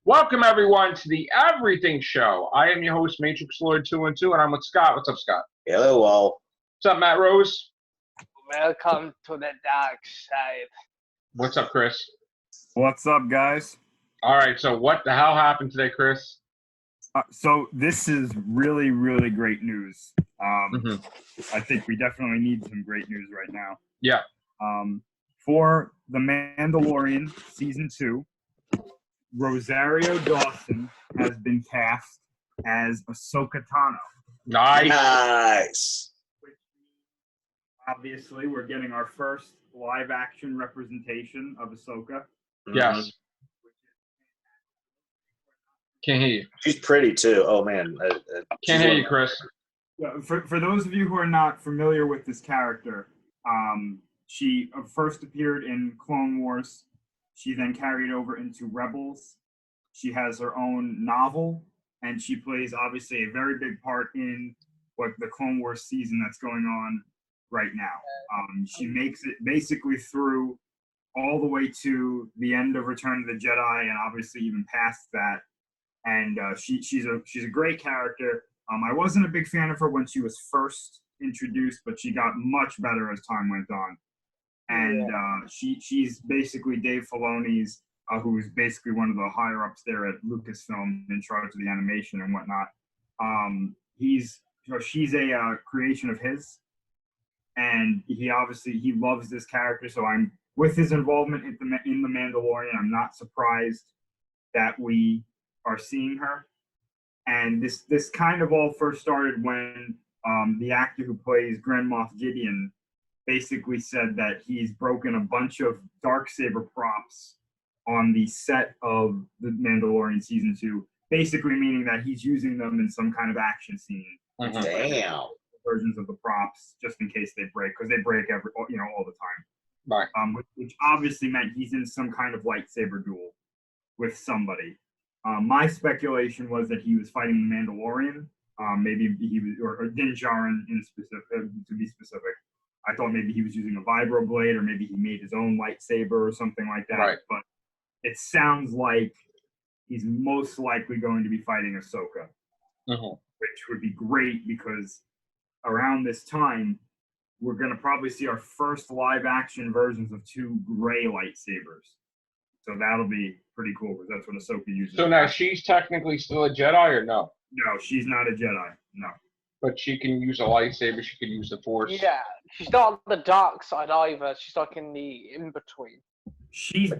Welcome everyone to the Everything Show. I am your host, Matrix Lord 212, and I'm with Scott. What's up, Scott? Hello, all. What's up, Matt Rose? Welcome to the dark side. What's up, Chris? What's up, guys? All right, so what the hell happened today, Chris? So this is really, really great news. I think we definitely need some great news right now. Yeah. For The Mandalorian Season 2, Rosario Dawson has been cast as Ahsoka Tano. Nice. Obviously, we're getting our first live-action representation of Ahsoka. Yes. Can't hear you. She's pretty, too. Oh, man. Can't hear you, Chris. For those of you who are not familiar with this character, she first appeared in Clone Wars. She then carried over into Rebels. She has her own novel, and she plays, obviously, a very big part in what the Clone Wars season that's going on right now. She makes it basically through all the way to the end of Return of the Jedi, and obviously even past that. And she's a great character. I wasn't a big fan of her when she was first introduced, but she got much better as time went on. And she's basically Dave Filoni's, who's basically one of the higher ups there at Lucasfilm in charge of the animation and whatnot. She's a creation of his, and he loves this character. So I'm with his involvement in the Mandalorian. I'm not surprised that we are seeing her. And this kind of all first started when the actor who plays Grand Moff Gideon basically said that he's broken a bunch of Darksaber props on the set of The Mandalorian Season 2, basically meaning that he's using them in some kind of action scene. Damn. Versions of the props, just in case they break, because they break all the time. Right. Which obviously meant he's in some kind of lightsaber duel with somebody. My speculation was that he was fighting the Mandalorian. Maybe he was, or Din Djarin to be specific. I thought maybe he was using a vibroblade, or maybe he made his own lightsaber or something like that. Right. But it sounds like he's most likely going to be fighting Ahsoka, which would be great because around this time, we're going to probably see our first live-action versions of two gray lightsabers. So that'll be pretty cool because that's what Ahsoka uses. So now she's technically still a Jedi or no? No, she's not a Jedi. No. But she can use a lightsaber. She can use the Force. Yeah, she's not on the dark side either. She's like in the in-between. She's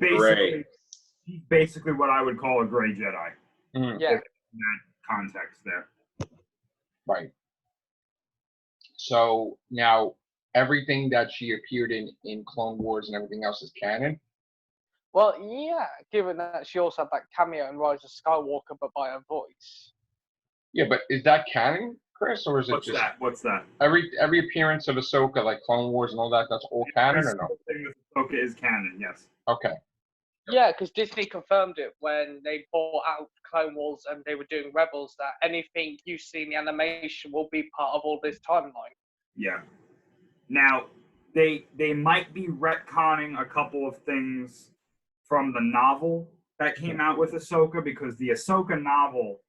basically what I would call a gray Jedi. Yeah. In that context there. Right. So now everything that she appeared in Clone Wars and everything else is canon? Well, yeah, given that she also had that cameo in Rise of Skywalker, but by her voice. Yeah, but is that canon, Chris, or is it What's that? Every appearance of Ahsoka, like Clone Wars and all that, that's all canon or no? Everything with Ahsoka is canon, yes. Okay. Yeah, because Disney confirmed it when they brought out Clone Wars and they were doing Rebels, that anything you see in the animation will be part of all this timeline. Yeah. Now, they might be retconning a couple of things from the novel that came out with Ahsoka, because the Ahsoka novel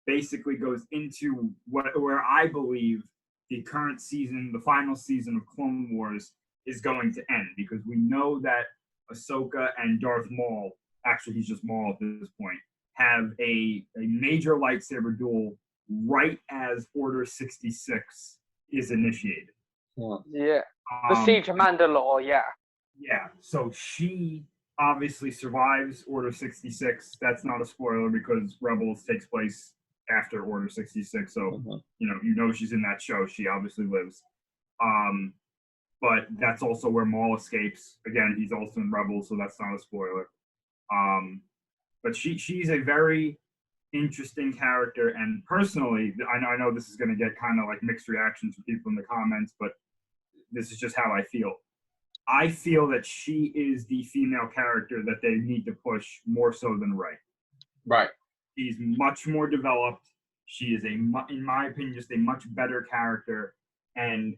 basically goes into where I believe the current season, the final season of Clone Wars, is going to end, because we know that Ahsoka and Darth Maul, actually he's just Maul at this point, have a major lightsaber duel right as Order 66 is initiated. Yeah. The Siege of Mandalore, yeah. Yeah, so she obviously survives Order 66. That's not a spoiler because Rebels takes place after Order 66. So, you know she's in that show. She obviously lives. But that's also where Maul escapes. Again, he's also in Rebels, so that's not a spoiler. But she's a very interesting character. And personally, I know this is going to get kind of like mixed reactions from people in the comments, but this is just how I feel. I feel that she is the female character that they need to push more so than Rey. Right. She's much more developed. She is in my opinion, just a much better character. And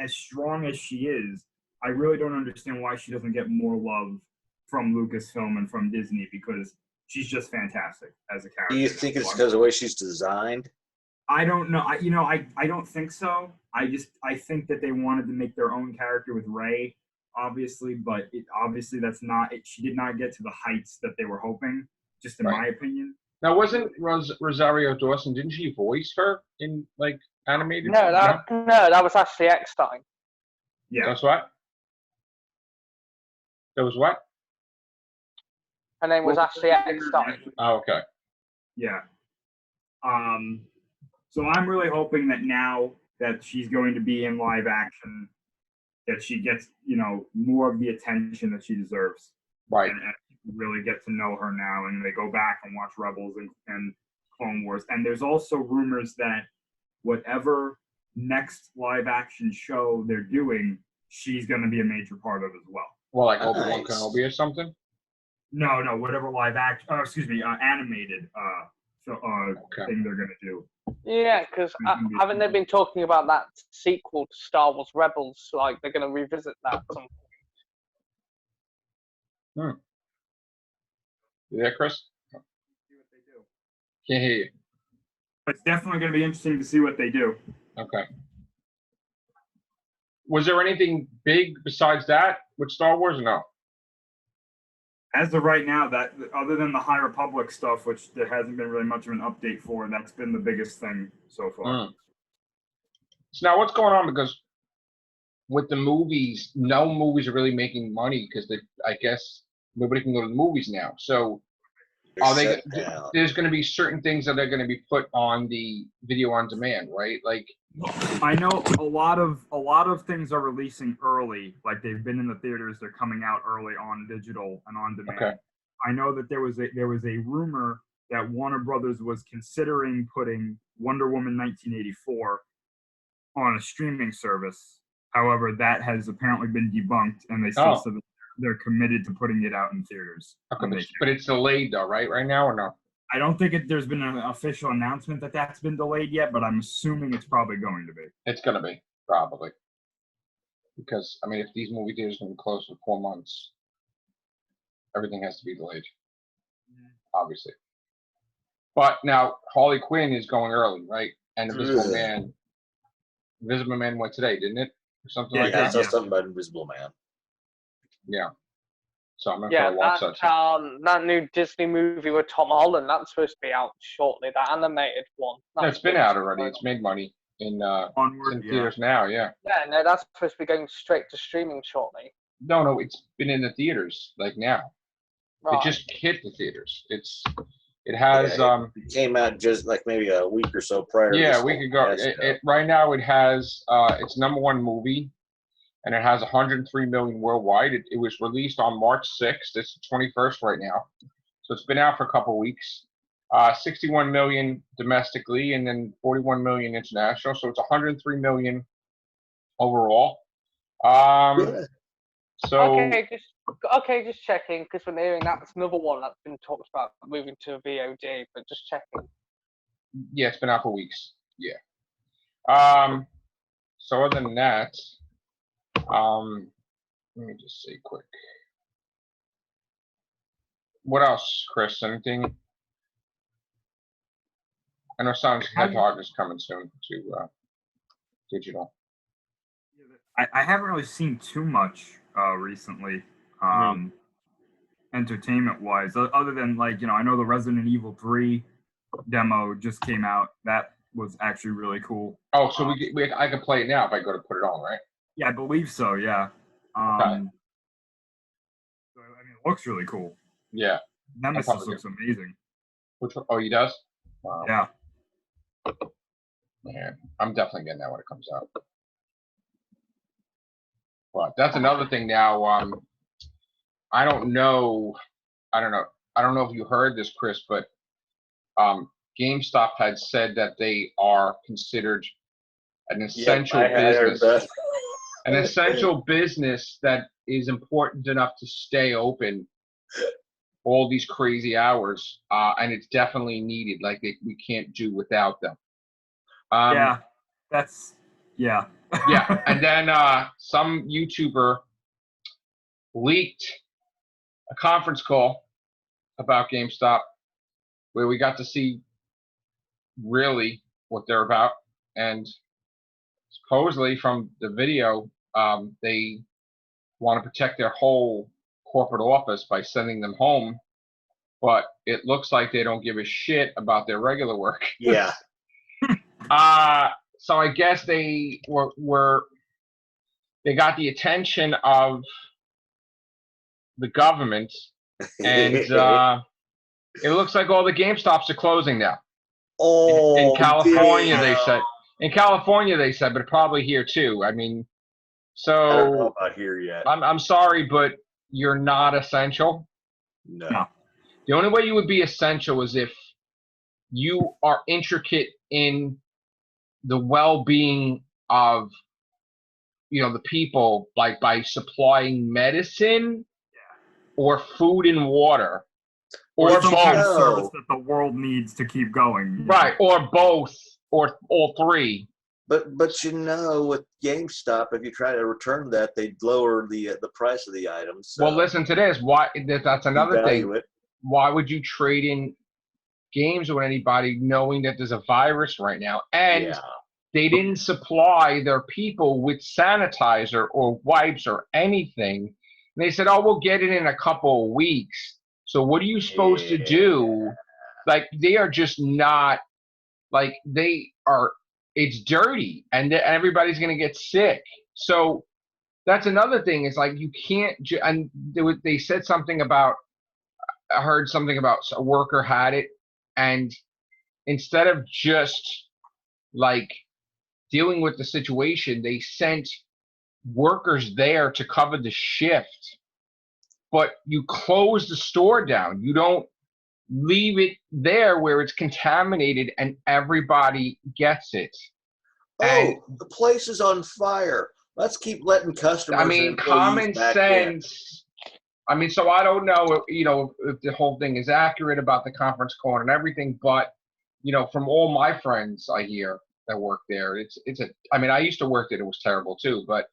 as strong as she is, I really don't understand why she doesn't get more love from Lucasfilm and from Disney, because she's just fantastic as a character. Do you think it's because of the way she's designed? I don't know. I don't think so. I think that they wanted to make their own character with Rey, obviously, but obviously that's not it. She did not get to the heights that they were hoping, just in my opinion. Now, wasn't Rosario Dawson? Didn't she voice her in like animated? No, that was Ashley Eckstein. Yeah. That's what. That was what? Her name was Ashley Eckstein. Oh, okay. Yeah. So I'm really hoping that now that she's going to be in live action, that she gets, more of the attention that she deserves. Right. And really get to know her now, and they go back and watch Rebels and Clone Wars. And there's also rumors that whatever next live action show they're doing, she's going to be a major part of as well. Well, like Obi-Wan Kenobi or something? No, whatever live action, animated thing they're going to do. Yeah, because haven't they been talking about that sequel to Star Wars Rebels? Like, they're going to revisit that at some point. You there, Chris? See what they do. Can't hear you. It's definitely going to be interesting to see what they do. Okay. Was there anything big besides that with Star Wars or no? As of right now, that other than the High Republic stuff, which there hasn't been really much of an update for, that's been the biggest thing so far. So now what's going on? Because with the movies, no movies are really making money because I guess nobody can go to the movies now. So there's going to be certain things that are going to be put on the video on demand, right? Like, I know a lot of things are releasing early, like they've been in the theaters, they're coming out early on digital and on demand. Okay. I know that there was a rumor that Warner Brothers was considering putting Wonder Woman 1984 on a streaming service. However, that has apparently been debunked, and they still said that they're committed to putting it out in theaters. Okay, but it's delayed though, right now or no? I don't think there's been an official announcement that that's been delayed yet, but I'm assuming it's probably going to be. It's going to be, probably. Because, I mean, if these movie theaters are going to be closed for 4 months, everything has to be delayed, obviously. But now, Harley Quinn is going early, right? And Invisible Man went today, didn't it? Or something like that? Yeah, something about Invisible Man. Yeah. So I'm going to try to watch that. That new Disney movie with Tom Holland, that's supposed to be out shortly, that animated one. No, it's been out already. It's made money in theaters now, yeah. Yeah, no, that's supposed to be going straight to streaming shortly. No, it's been in the theaters, like now. Right. It just hit the theaters. It has... it came out just like maybe a week or so prior. Yeah, a week ago. Right now it has its #1 movie. And it has 103 million worldwide. It was released on March 6th. It's the 21st right now. So it's been out for a couple of weeks. 61 million domestically and then 41 million international. So it's 103 million overall. Just checking, because when hearing that's another one that's been talked about moving to VOD, but just checking. Yeah, it's been out for weeks. Yeah. So other than that, let me just see quick. What else, Chris? Anything? I know Sonic Hedgehog is coming soon to digital. I haven't really seen too much recently, entertainment-wise, other than I know the Resident Evil 3 demo just came out. That was actually really cool. Oh, so I can play it now if I go to put it on, right? Yeah, I believe so. Yeah. Okay. So, it looks really cool. Yeah. Nemesis looks amazing. Which one? Oh, he does? Wow. Yeah. Man, I'm definitely getting that when it comes out. But that's another thing now. I don't know if you heard this, Chris, but GameStop had said that they are considered an essential business. An essential business that is important enough to stay open all these crazy hours, and it's definitely needed. Like we can't do without them. Yeah. Yeah, and then some YouTuber leaked a conference call about GameStop, where we got to see really what they're about, and supposedly from the video, they want to protect their whole corporate office by sending them home, but it looks like they don't give a shit about their regular work. Yeah. So I guess they they got the attention of the government, and it looks like all the GameStops are closing now. In California, damn. they said. In California, they said, but probably here too. I mean, I don't know so about here yet. I'm sorry, but you're not essential. No. The only way you would be essential is if you are intricate in the well-being of, the people, like by supplying medicine or food and water, or some kind both. of service that the world needs to keep going. Right, or both, or all three. But with GameStop, if you try to return that, they'd lower the price of the items. So Well, listen to this. Why? That's another thing. devalue it. Why would you trade in games with anybody knowing that there's a virus right now? And Yeah. they didn't supply their people with sanitizer or wipes or anything. And they said, oh, we'll get it in a couple of weeks. So what are you supposed to do? Like, they are just not, like, it's dirty, and everybody's going to get sick. So that's another thing. It's like, you can't, and they said something about, I heard something about a worker had it, and instead of just, like, dealing with the situation, they sent workers there to cover the shift. But you close the store down. You don't leave it there where it's contaminated and everybody gets it. And the place is on fire. Let's keep letting customers. I mean, common sense. I mean, so I don't know, if the whole thing is accurate about the conference call and everything, but from all my friends I hear that work there, I mean, I used to work there. It was terrible too, but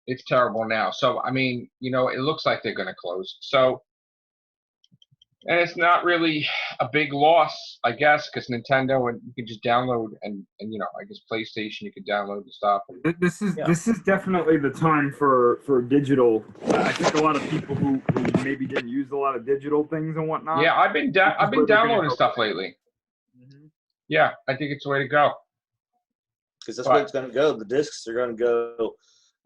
it's terrible now. So, I mean, it looks like they're going to close. So, and it's not really a big loss, I guess, because Nintendo, and you can just download, and I guess PlayStation, you can download the stuff. This is definitely the time for digital. I think a lot of people who maybe didn't use a lot of digital things and whatnot. Yeah, I've been downloading stuff lately. Mm-hmm. Yeah, I think it's the way to go. Because that's where it's going to go. The discs are going to go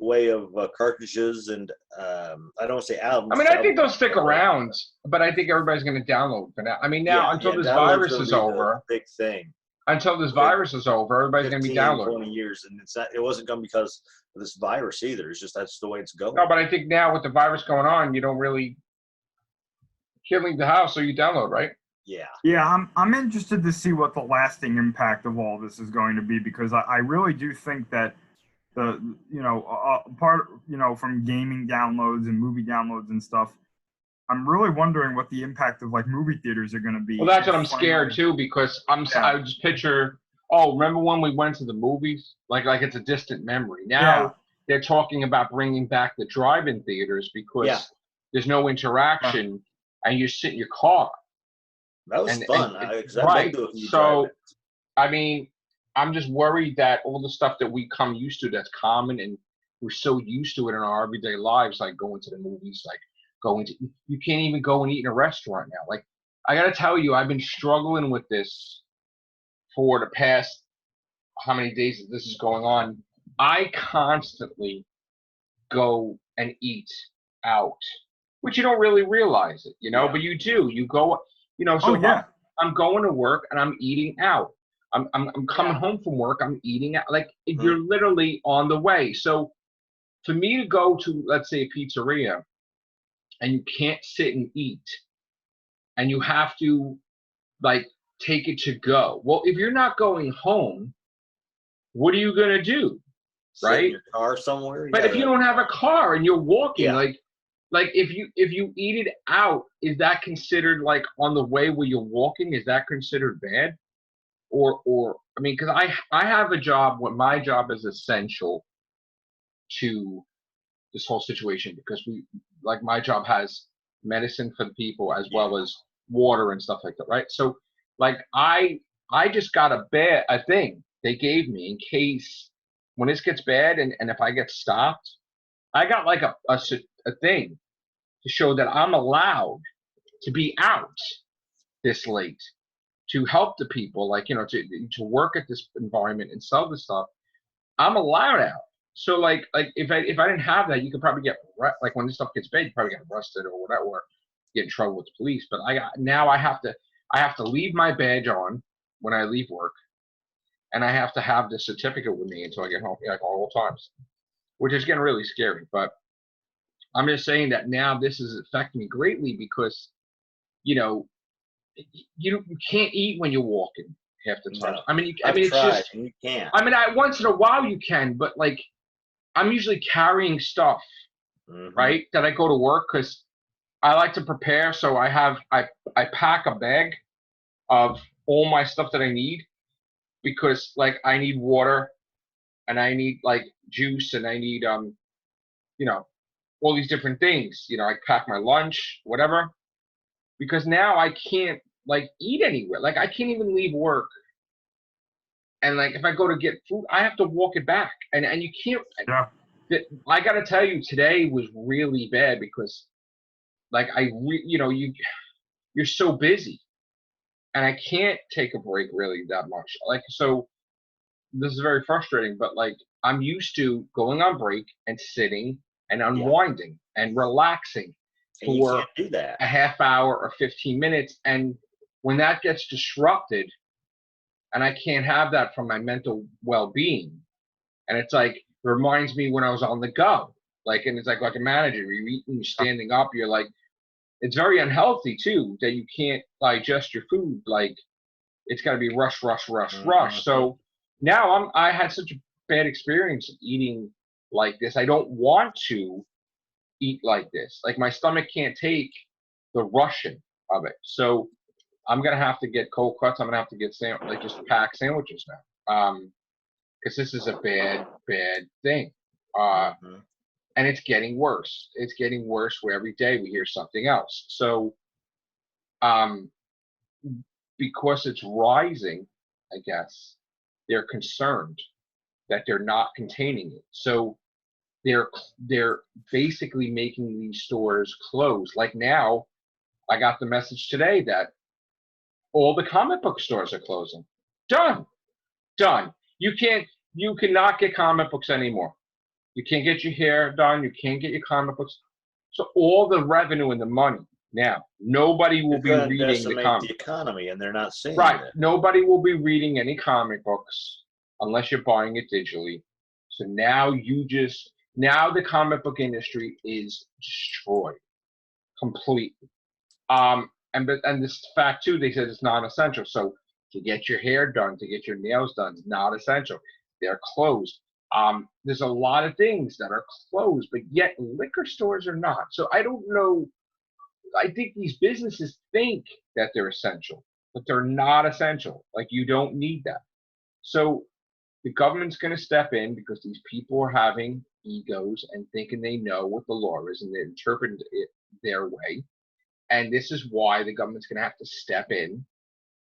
way of cartridges, and I don't want to say albums. I mean, I think they'll stick around, but I think everybody's going to download for now. I mean, now until this virus is over, big thing. Until this virus is over, everybody's going to be downloading. 20 years, and it wasn't going because of this virus either. It's just that's the way it's going. No, but I think now with the virus going on, you don't really can't leave the house, so you download, right? Yeah. Yeah, I'm interested to see what the lasting impact of all this is going to be, because I really do think that part from gaming downloads and movie downloads and stuff, I'm really wondering what the impact of like movie theaters are going to be. Well, that's what I'm scared too, because I just picture. Oh, remember when we went to the movies? Like it's a distant memory. Now they're talking about bringing back the drive-in theaters because there's no interaction and you sit in your car. That was fun. Right. So, I mean, I'm just worried that all the stuff that we come used to that's common and we're so used to it in our everyday lives, like going to the movies, like you can't even go and eat in a restaurant now. Like, I got to tell you, I've been struggling with this for the past how many days that this is going on. I constantly go and eat out, which you don't really realize it, but you do. You go, so I'm going to work and I'm eating out. I'm coming home from work, I'm eating out. Like, you're literally on the way. So for me to go to, let's say, a pizzeria and you can't sit and eat and you have to, like, take it to go. Well, if you're not going home, what are you going to do? Right? Sit in your car somewhere? But if you don't have a car and you're walking, like if you eat it out, is that considered like on the way where you're walking? Is that considered bad? Or I mean, because I have a job. What my job is essential to this whole situation, because my job has medicine for the people as well as water and stuff like that, right? So, like, I just got a thing they gave me in case when this gets bad and if I get stopped, I got like a thing to show that I'm allowed to be out this late to help the people, like, to work at this environment and sell this stuff. I'm allowed out. So like if I didn't have that, you could probably get like when this stuff gets bad, you probably get arrested or whatever, or get in trouble with the police. But I have to leave my badge on when I leave work, and I have to have the certificate with me until I get home, like all times, which is getting really scary. But I'm just saying that now this is affecting me greatly because, you can't eat when you're walking half the time. No. I mean, I've it's tried, just. and you can't. I mean, once in a while you can, but like, I'm usually carrying stuff, right? That I go to work because I like to prepare. So I pack a bag of all my stuff that I need because like I need water and I need like juice and I need all these different things. I pack my lunch, whatever, because now I can't like eat anywhere. Like I can't even leave work. And like if I go to get food, I have to walk it back, and you can't. Yeah. I got to tell you, today was really bad because, like, you're so busy, and I can't take a break really that much. Like, so this is very frustrating. But like, I'm used to going on break and sitting and unwinding and relaxing And you for can't do that. a half hour or 15 minutes, and when that gets disrupted. And I can't have that from my mental well-being. And it's like, it reminds me when I was on the go. Like, and it's like a manager, you're eating, you're standing up, you're like, it's very unhealthy too, that you can't digest your food. Like, it's got to be rush. So now I had such a bad experience eating like this. I don't want to eat like this. Like, my stomach can't take the rushing of it. So I'm gonna have to get cold cuts. I'm gonna have to get just pack sandwiches now, because this is a bad thing, and it's getting worse. It's getting worse where every day we hear something else. So, because it's rising, I guess they're concerned that they're not containing it. So they're basically making these stores close. Like now, I got the message today that all the comic book stores are closing. Done. You cannot get comic books anymore. You can't get your hair done. You can't get your comic books. So all the revenue and the money now, nobody will be reading the comic. The economy, and they're not seeing it. Right. Nobody will be reading any comic books unless you're buying it digitally. So now the comic book industry is destroyed completely. And this fact too, they said it's non-essential. So to get your hair done, to get your nails done, is not essential. They're closed. There's a lot of things that are closed, but yet liquor stores are not. So I don't know. I think these businesses think that they're essential, but they're not essential. Like, you don't need that. So the government's going to step in because these people are having egos and thinking they know what the law is, and they're interpreting it their way. And this is why the government's going to have to step in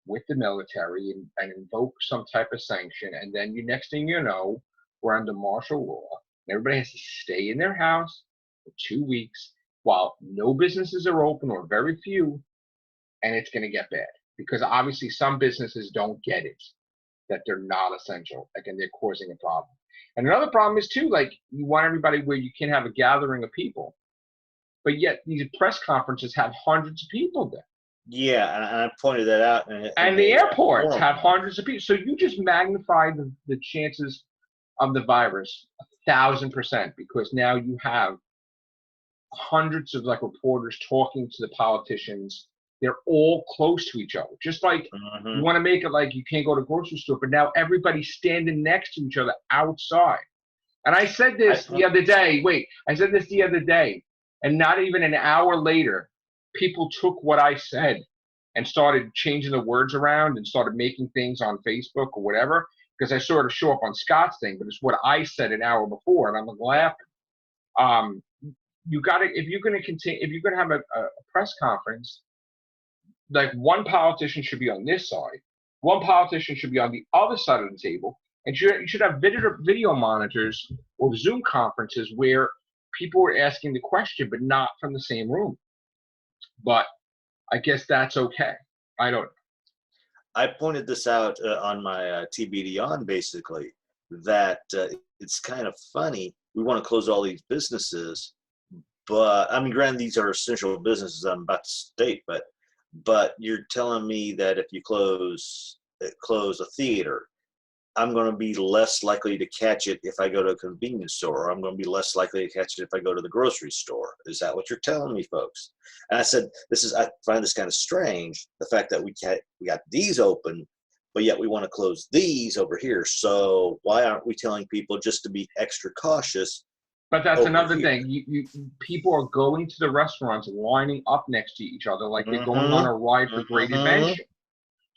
with the military and invoke some type of sanction. And then next thing you know, we're under martial law. And everybody has to stay in their house for 2 weeks while no businesses are open or very few. And it's going to get bad because obviously some businesses don't get it, that they're not essential. Like, and they're causing a problem. And another problem is too, like, you want everybody where you can have a gathering of people. But yet these press conferences have hundreds of people there. Yeah, and I pointed that out. And the airports have hundreds of people. So you just magnify the chances of the virus 1,000% because now you have hundreds of like reporters talking to the politicians. They're all close to each other. Just like you want to make it like you can't go to the grocery store, but now everybody's standing next to each other outside. And I said this the other day. And not even an hour later, people took what I said and started changing the words around and started making things on Facebook or whatever, because I sort of show up on Scott's thing, but it's what I said an hour before, and I'm laughing. you got to, if you're going to continue, if you're going to have a press conference, like one politician should be on this side, one politician should be on the other side of the table, and you should have video monitors or Zoom conferences where people were asking the question, but not from the same room. But I guess that's okay. I don't know. I pointed this out on my TBD on, basically, that it's kind of funny. We want to close all these businesses, but I mean, granted, these are essential businesses I'm about to state, but you're telling me that if you close a theater, I'm going to be less likely to catch it if I go to a convenience store, or I'm going to be less likely to catch it if I go to the grocery store. Is that what you're telling me, folks? And I said, I find this kind of strange, the fact that we got these open, but yet we want to close these over here. So why aren't we telling people just to be extra cautious? But that's another thing. People are going to the restaurants, lining up next to each other like they're going on a ride for Great Adventure.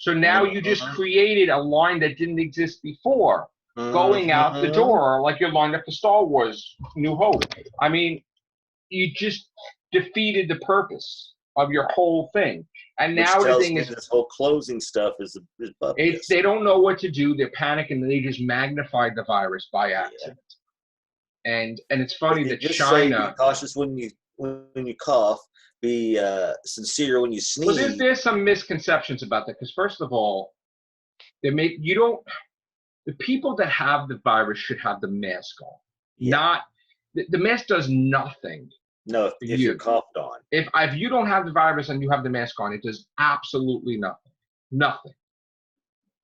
So now you just created a line that didn't exist before, going out the door like you're lined up for Star Wars New Hope. I mean, you just defeated the purpose of your whole thing. And now the thing is, this whole closing stuff is they don't know what to do. They're panicking, and they just magnified the virus by accident. Yeah. And it's funny that China. Be cautious when you cough. Be sincere when you sneeze. Well, there's some misconceptions about that, because first of all, the people that have the virus should have the mask on. Yeah. Not the mask does nothing. No, if you're coughed on. If you don't have the virus and you have the mask on, it does absolutely nothing. Nothing.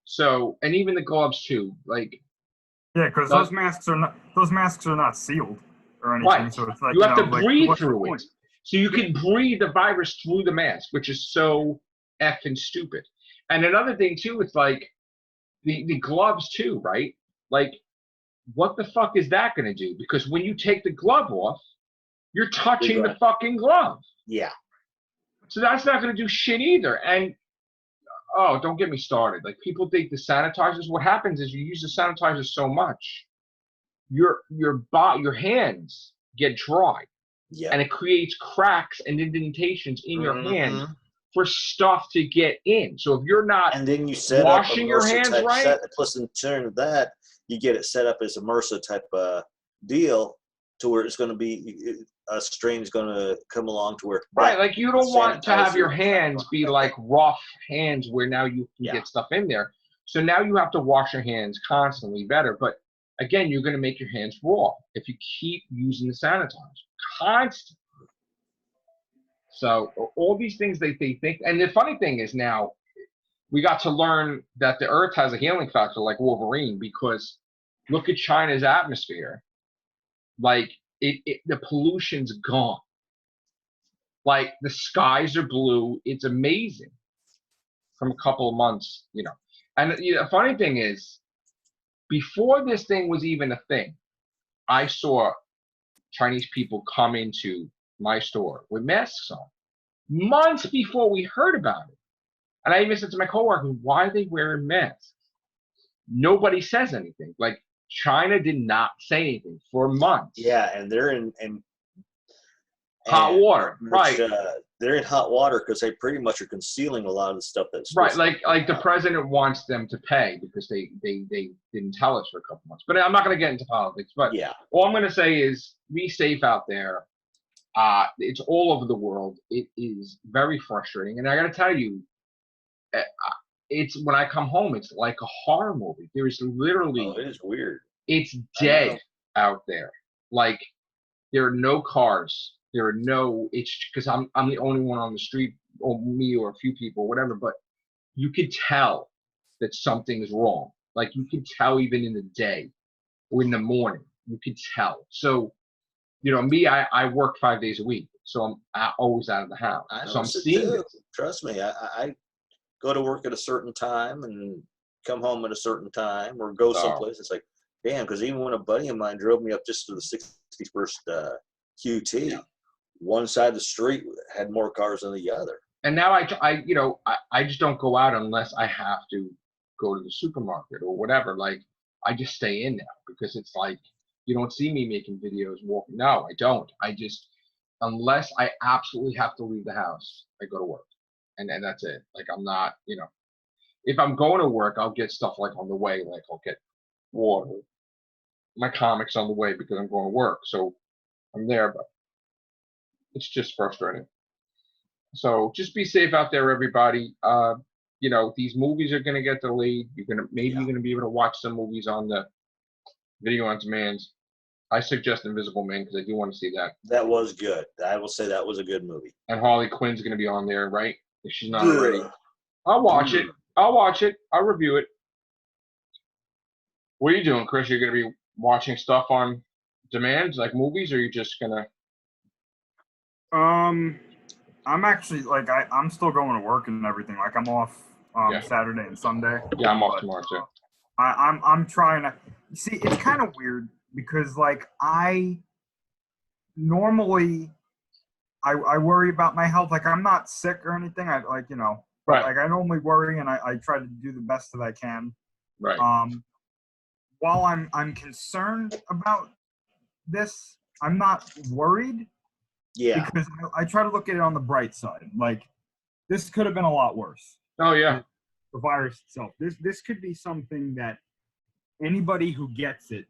So, and even the gloves too, like. Yeah, because those masks are not sealed or anything. Right. So it's like you have to breathe through it. So you can breathe the virus through the mask, which is so effing stupid. And another thing too, it's like the gloves too, right? Like, what the fuck is that going to do? Because when you take the glove off, you're touching the fucking glove. Yeah. So that's not going to do shit either. And oh, don't get me started. Like, people think the sanitizers. What happens is you use the sanitizer so much, your hands get dry. Yeah. And it creates cracks and indentations in your hand for stuff to get in. So if you're not and then you set washing up your hands right, plus in turn of that, you get it set up as a MRSA type deal, to where it's going to be a strain is going to come along to where right. Like, you don't want to have your hands be like rough hands where now you can get stuff in there. So now you have to wash your hands constantly better. But again, you're going to make your hands raw if you keep using the sanitizer constantly. So all these things they think, and the funny thing is now we got to learn that the Earth has a healing factor like Wolverine, because look at China's atmosphere. Like, the pollution's gone. Like, the skies are blue. It's amazing from a couple of months, you know. And the funny thing is, before this thing was even a thing, I saw Chinese people come into my store with masks on months before we heard about it. And I even said to my coworker, why are they wearing masks? Nobody says anything. Like, China did not say anything for months. Yeah, and they're in hot water, right? They're in hot water because they pretty much are concealing a lot of the stuff that's right. Like the president wants them to pay because they didn't tell us for a couple months. But I'm not going to get into politics. But yeah, all I'm going to say is be safe out there. It's all over the world. It is very frustrating, and I got to tell you, it's when I come home, it's like a horror movie. There is literally. Oh, it is weird. It's dead out there. Like, there are no cars. There are no. It's because I'm the only one on the street, or me, or a few people, whatever. But you could tell that something is wrong. Like, you could tell even in the day or in the morning. You could tell. So, you know, me, I work 5 days a week, so I'm always out of the house. So I'm seeing it. Trust me, I go to work at a certain time and come home at a certain time, or go someplace. It's like, damn, because even when a buddy of mine drove me up just to the 61st QT, one side of the street had more cars than the other. And now I just don't go out unless I have to go to the supermarket or whatever. Like, I just stay in now because it's like, you don't see me making videos walking. No, I don't. I just, unless I absolutely have to leave the house, I go to work. And that's it. Like, I'm not, if I'm going to work, I'll get stuff like on the way, like I'll get water, my comics on the way because I'm going to work. So I'm there, but it's just frustrating. So just be safe out there, everybody. These movies are going to get delayed. You're going to be able to watch some movies on the video on demand. I suggest Invisible Man because I do want to see that. That was good. I will say that was a good movie. And Harley Quinn's going to be on there, right? If she's not already. I'll watch it. I'll review it. What are you doing, Chris? You're going to be watching stuff on demand, like movies, or are you just going to? I'm actually I'm still going to work and everything. Like I'm off Saturday and Sunday. Yeah, I'm off tomorrow too. I'm trying to see. It's kind of weird because I normally I worry about my health. Like I'm not sick or anything. I right. Like I normally worry and I try to do the best that I can. Right. While I'm concerned about this, I'm not worried. Yeah. Because I try to look at it on the bright side. Like, this could have been a lot worse. Oh, yeah. The virus itself. This could be something that anybody who gets it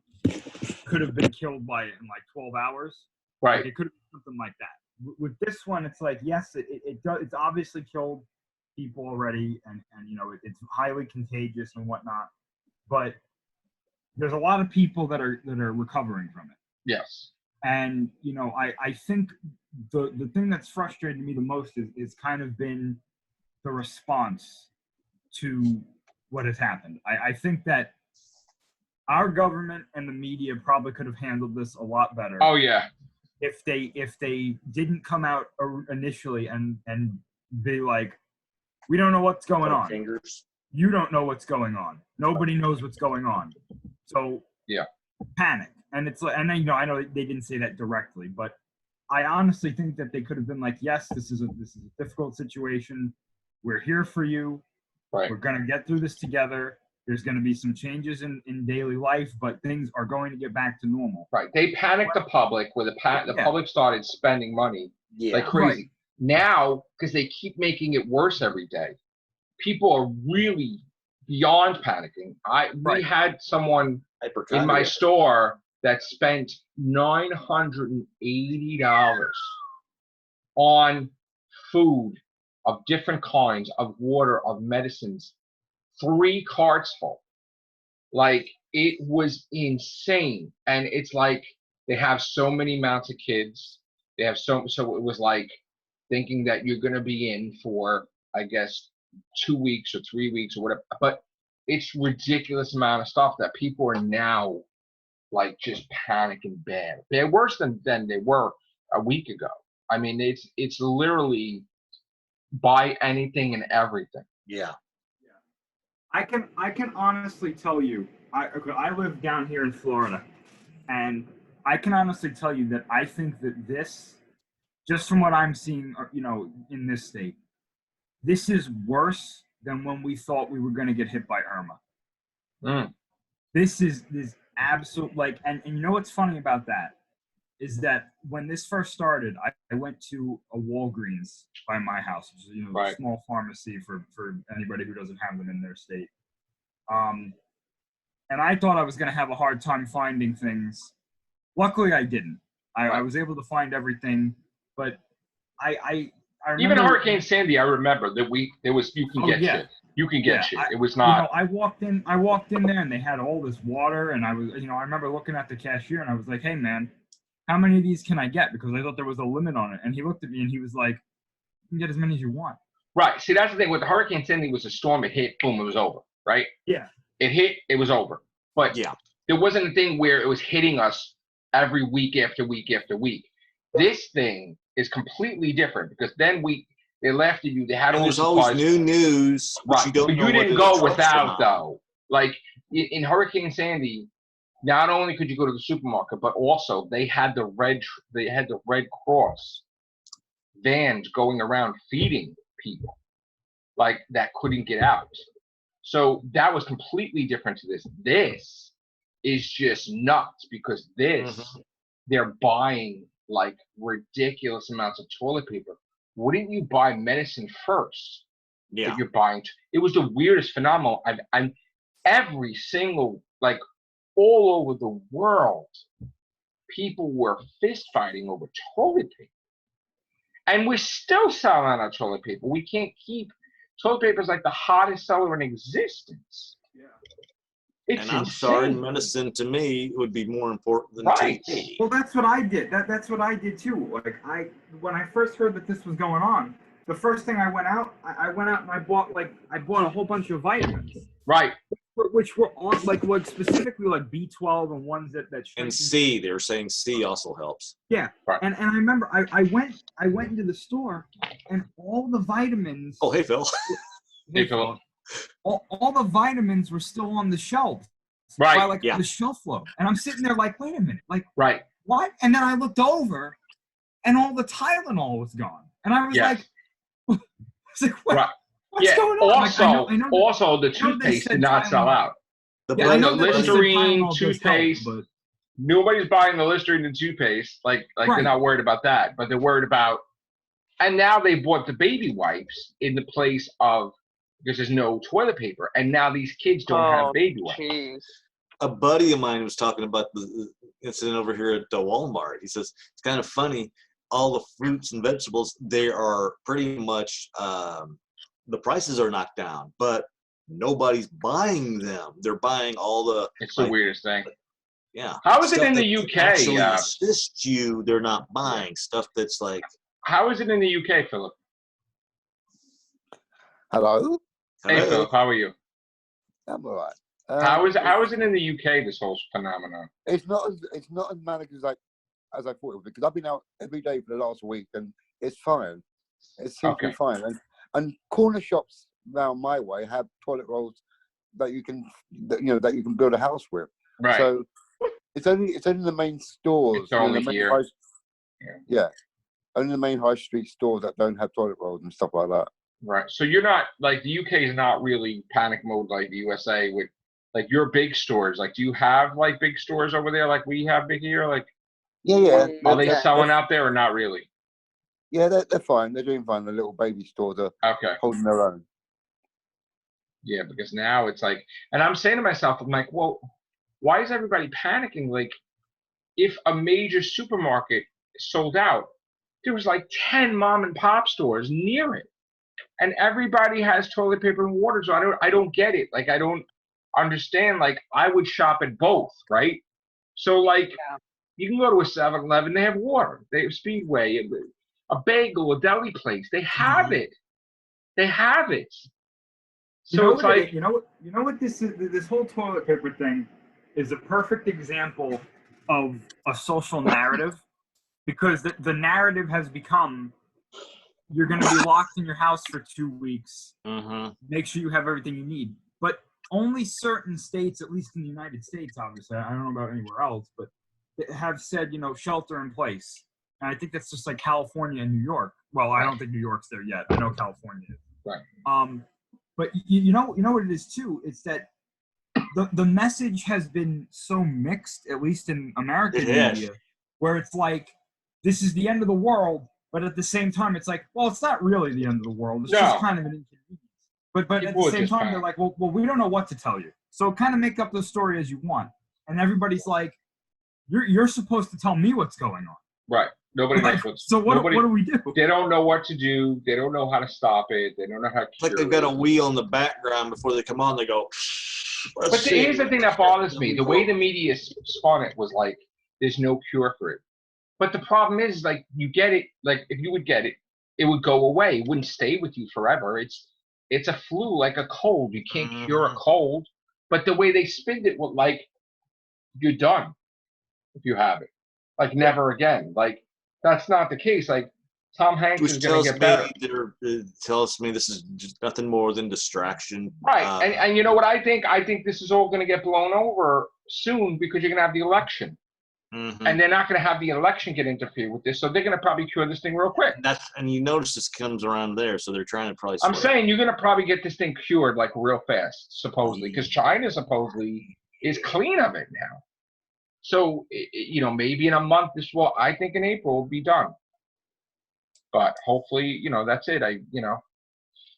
could have been killed by it in like 12 hours. Right. Like, it could have been something like that. With this one, it's like, yes, it does. It's obviously killed people already, and it's highly contagious and whatnot. But there's a lot of people that are recovering from it. Yes. And, I think the thing that's frustrated me the most is kind of been the response to what has happened. I think that our government and the media probably could have handled this a lot better. Oh, yeah. If they didn't come out initially and be like, we don't know what's going on. Fingers. You don't know what's going on. Nobody knows what's going on. So panic. And it's like, and I know they didn't say that directly, but I honestly think that they could have been like, yes, this is a difficult situation. We're here for you. Right. We're gonna get through this together. There's gonna be some changes in daily life, but things are going to get back to normal. Right. They panicked the public where the public started spending money like crazy. Right. Now, because they keep making it worse every day, people are really beyond panicking. We had someone in my store that spent $980 on food of different kinds, of water, of medicines, 3 carts full. Like, it was insane. And it's like they have so many amounts of kids. They have so it was like thinking that you're going to be in for, I guess, 2 weeks or 3 weeks or whatever. But it's ridiculous amount of stuff that people are now like just panicking bad. They're worse than they were a week ago. I mean, it's literally buy anything and everything. Yeah. I can honestly tell you, I live down here in Florida, and I can honestly tell you that I think that this, just from what I'm seeing, in this state, this is worse than when we thought we were going to get hit by Irma. This is absolute, and you know what's funny about that is that when this first started, I went to a Walgreens by my house, which is a small pharmacy for anybody who doesn't have them in their state. And I thought I was going to have a hard time finding things. Luckily, I didn't. I was able to find everything, but I remember, even Hurricane Sandy, I remember that you can get shit. You can get shit. It was not. I walked in there and they had all this water, and I was, I remember looking at the cashier and I was like, "Hey man, how many of these can I get?" Because I thought there was a limit on it. And he looked at me and he was like, "You can get as many as you want." Right. See, that's the thing with the Hurricane Sandy was a storm. It hit, boom, it was over. Right. Yeah. It hit, it was over. But there wasn't a thing where it was hitting us every week after week after week. This thing is completely different because then they laughed at you. They had all there's always new news. Right. But you didn't go without, though. Like in Hurricane Sandy, not only could you go to the supermarket, but also they had the Red Cross vans going around feeding people like that couldn't get out. So that was completely different to this. This is just nuts because they're buying like ridiculous amounts of toilet paper, wouldn't you buy medicine first? Yeah. If you're buying, it was the weirdest phenomenon. And every single, like, all over the world, people were fist fighting over toilet paper. And we're still selling out of toilet paper. We can't keep toilet paper is like the hottest seller in existence. Yeah. It's And I'm insane. sorry, medicine to me would be more important than Right. TV. Well, that's what I did. That's what I did too. Like when I first heard that this was going on, the first thing I went out and I bought a whole bunch of vitamins. Right. Which were on like specifically like B12 and ones that And strengthen- C, they were saying C also helps. Yeah. Right. And I remember I went into the store and all the vitamins. Oh, hey, Phil. Hey, Phillip. All the vitamins were still on the shelves. Right. By like Yeah. the shelf flow. And I'm sitting there like, wait a minute, like Right. what? And then I looked over and all the Tylenol was gone. And I was Yes. like, what? Right. What's Yeah. going on? Also, Like, I know that- also the I know they toothpaste said did not sell Tylenol. out. The Yeah, I know the that they said Listerine Tylenol does help, toothpaste. but Nobody's buying the Listerine and toothpaste. Like Right. they're not worried about that, but they're worried about. And now they bought the baby wipes in the place of because there's no toilet paper, and now these kids don't have baby wipes. Jeez. A buddy of mine was talking about the incident over here at the Walmart. He says it's kind of funny. All the fruits and vegetables, they are pretty much the prices are knocked down, but nobody's buying them. They're buying all the It's the like, weirdest thing. yeah. How is it stuff in the that UK? Actually, assist you. They're not buying stuff that's like. How is it in the UK, Philip? Hello, Hey, hello? Philip, how are you? I'm all right. How is it in the UK? This whole phenomenon. It's not as manic as I thought it would be, because I've been out every day for the last week and it's fine. It seems to be Okay. fine. And corner shops around my way have toilet rolls that you can build a house with. Right. So it's only the main stores. It's only the main here. yeah. Only the main high street stores that don't have toilet rolls and stuff like that. Right. So you're not like the UK is not really panic mode like the USA with like your big stores. Like, do you have like big stores over there like we have big here? Like, Yeah. are they Yeah. selling out there or not really? Yeah, they're fine. They're doing fine. The little baby stores are Okay. holding their own. Yeah, because now it's like, and I'm saying to myself, I'm like, well, why is everybody panicking? Like, if a major supermarket sold out, there was like 10 mom and pop stores near it, and everybody has toilet paper and water. So I don't get it. Like, I don't understand. Like, I would shop at both, right? So like, Yeah. you can go to a 7-Eleven, they have water. They have Speedway, a bagel, a deli place. They have it. They have it. So it's like, you know what this is, this whole toilet paper thing is a perfect example of a social narrative, because the narrative has become you're going to be locked in your house for 2 weeks. Mm-hmm. Make sure you have everything you need. But only certain states, at least in the United States, obviously, I don't know about anywhere else, but have said, shelter in place. And I think that's just like California and New York. Well, I don't think New York's there yet. I know California is. Right. But you know what it is too? It's that the message has been so mixed, at least in American It is. media, where it's like, this is the end of the world, but at the same time, it's like, well, it's not really the end of the world. It's just No. kind of an inconvenience. But at People the are same just time, panic. they're like, well, we don't know what to tell you. So kind of make up the story as you want. And everybody's like, you're supposed to tell me what's going on. right. Nobody Like, knows what's. so what nobody, do we do? They don't know what to do. They don't know how to stop it. They don't know how to It's like cure they've got a it. wheel in the background before they come on. They go. But Let's see. here's the thing that bothers me. The way the media spun it was like, there's no cure for it. But the problem is, like, you get it, like, if you would get it, it would go away. It wouldn't stay with you forever. It's a flu, like a cold. You can't cure a cold. But the way they spinned it was like, you're done if you have it. Like, never again. Like, that's not the case. Like, Tom Hanks Which is going tells to get better. tells me this is just nothing more than distraction. Right. And you know what I think? I think this is all going to get blown over soon because you're going to have the election. Mhm. And they're not going to have the election get interfered with this. So they're going to probably cure this thing real quick. And you notice this comes around there, so they're trying to probably. I'm sway it. saying you're going to probably get this thing cured like real fast, supposedly, because China supposedly is clean of it now. So, maybe in a month I think in April will be done. But hopefully, that's it.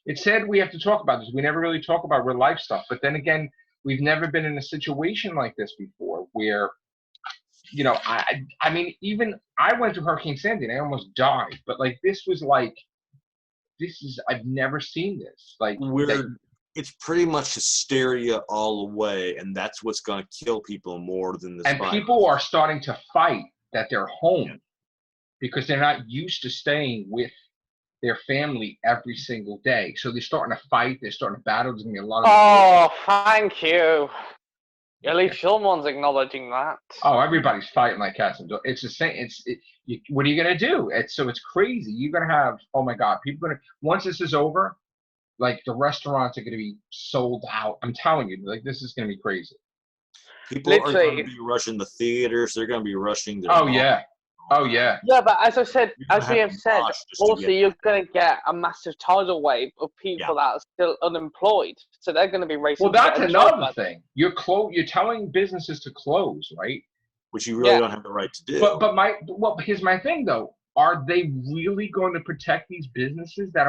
It said we have to talk about this. We never really talk about real life stuff. But then again, we've never been in a situation like this before where, I mean, even I went through Hurricane Sandy and I almost died. But I've never seen this. It's pretty much hysteria all the way, and that's what's going to kill people more than this and virus. People are starting to fight that they're home because they're not used to staying with their family every single day. So they're starting to fight. They're starting to battle. There's going to be a lot of... Oh, thank you. At least someone's acknowledging that. Oh, everybody's fighting like cats and dogs. It's the same. What are you going to do? It's crazy. You're going to have... Oh, my God. Once this is over, the restaurants are going to be sold out. I'm telling you, this is going to be crazy. People are going to be rushing the theaters. They're going to be rushing their... Oh, yeah. Oh, yeah. Yeah, but as we have said, also you're going to get a massive tidal wave of people that are still unemployed. So they're going to be racing. Well, that's another thing. You're telling businesses to close, right? Which you really don't have the right to do. But here's my thing, though. Are they really going to protect these businesses that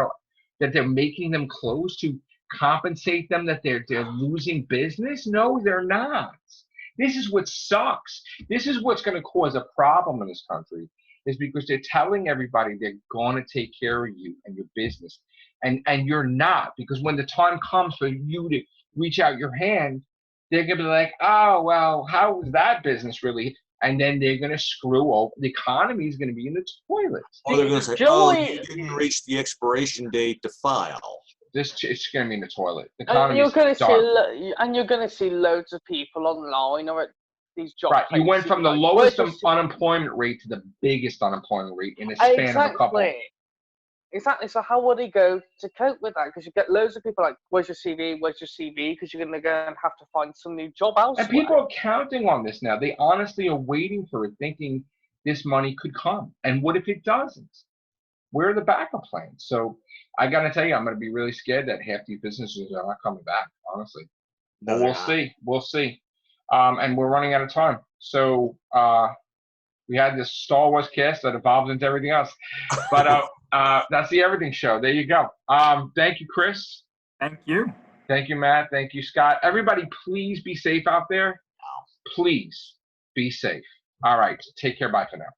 they're making them close to compensate them that they're losing business? No, they're not. This is what sucks. This is what's going to cause a problem in this country, is because they're telling everybody they're going to take care of you and your business. And you're not, because when the time comes for you to reach out your hand, they're going to be like, oh, well, how is that business really? And then they're going to screw over. The economy is going to be in the toilet. Or they're going to say, you didn't reach the expiration date to file. It's going to be in the toilet. The and you're going to see loads of people online or at these jobs. Right, you went from the lowest unemployment rate to the biggest unemployment rate in a span of a couple. Exactly. So how would he go to cope with that? Because you get loads of people like, "Where's your CV? Where's your CV?" Because you're going to go and have to find some new job elsewhere. And people are counting on this now. They honestly are waiting for it, thinking this money could come. And what if it doesn't? Where are the backup plans? So I got to tell you, I'm going to be really scared that half these businesses are not coming back, honestly. But we'll see. We'll see. And we're running out of time. So we had this Star Wars cast that evolved into everything else. But that's the Everything Show. There you go. Thank you, Chris. Thank you. Thank you, Matt. Thank you, Scott. Everybody, please be safe out there. Please be safe. All right. Take care. Bye for now.